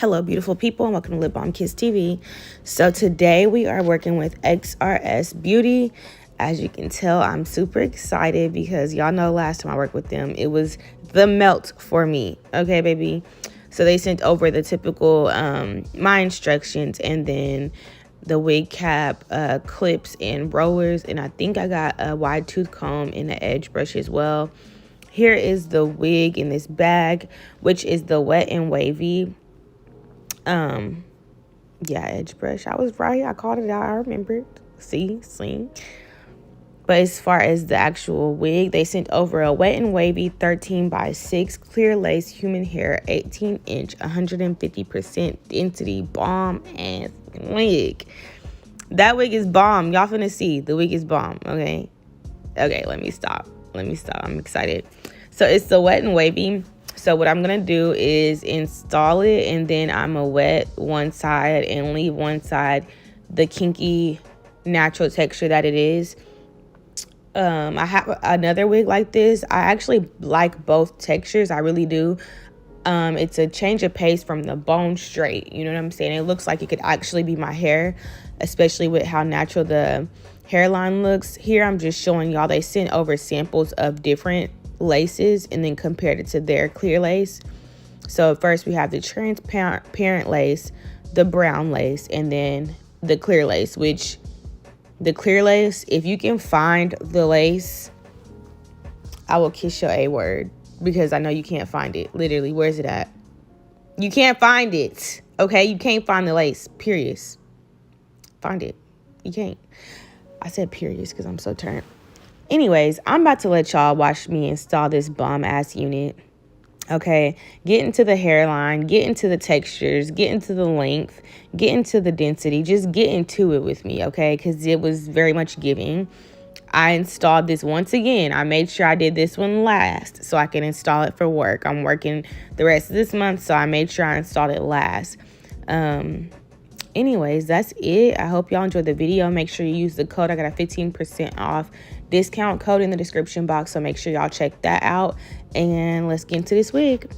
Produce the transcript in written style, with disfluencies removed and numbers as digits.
Hello, beautiful people, and welcome to Lip Balm Kiss TV. So today we are working with XrsBeauty. As you can tell, I'm super excited because y'all know last time I worked with them, it was the melt for me. Okay, baby. So they sent over the typical my instructions and then the wig cap, clips, and rollers. And I think I got a wide tooth comb and an edge brush as well. Here is the wig in this bag, which is the Wet and Wavy. Yeah, edge brush. I was right. I called it out. I remembered. See. But as far as the actual wig, they sent over a Wet and Wavy 13x6 clear lace human hair 18-inch 150% density bomb ass wig. That wig is bomb. Y'all finna see. The wig is bomb. Okay, let me stop. I'm excited. So it's the Wet and Wavy. So what I'm going to do is install it, and then I'm going to wet one side and leave one side the kinky natural texture that it is. I have another wig like this. I actually like both textures. I really do. It's a change of pace from the bone straight. You know what I'm saying? It looks like it could actually be my hair, especially with how natural the hairline looks. Here I'm just showing y'all they sent over samples of different laces and then compared it to their clear lace. So first we have the transparent lace, the brown lace, and then the clear lace, which the clear lace, if you can find the lace, I will kiss your A word, because I know you can't find it. Literally, where's it at? You can't find it. Okay, you can't find the lace, period. Find it. You can't. I said period because I'm so turned. Anyways, I'm about to let y'all watch me install this bomb ass unit. Okay, get into the hairline, get into the textures, get into the length, get into the density. Just get into it with me, okay? Because it was very much giving. I installed this once again. I made sure I did this one last so I can install it for work. I'm working the rest of this month, so I made sure I installed it last. Anyways, that's it. I hope y'all enjoyed the video. Make sure you use the code. I got a 15% off discount code in the description box, so make sure y'all check that out. And let's get into this wig.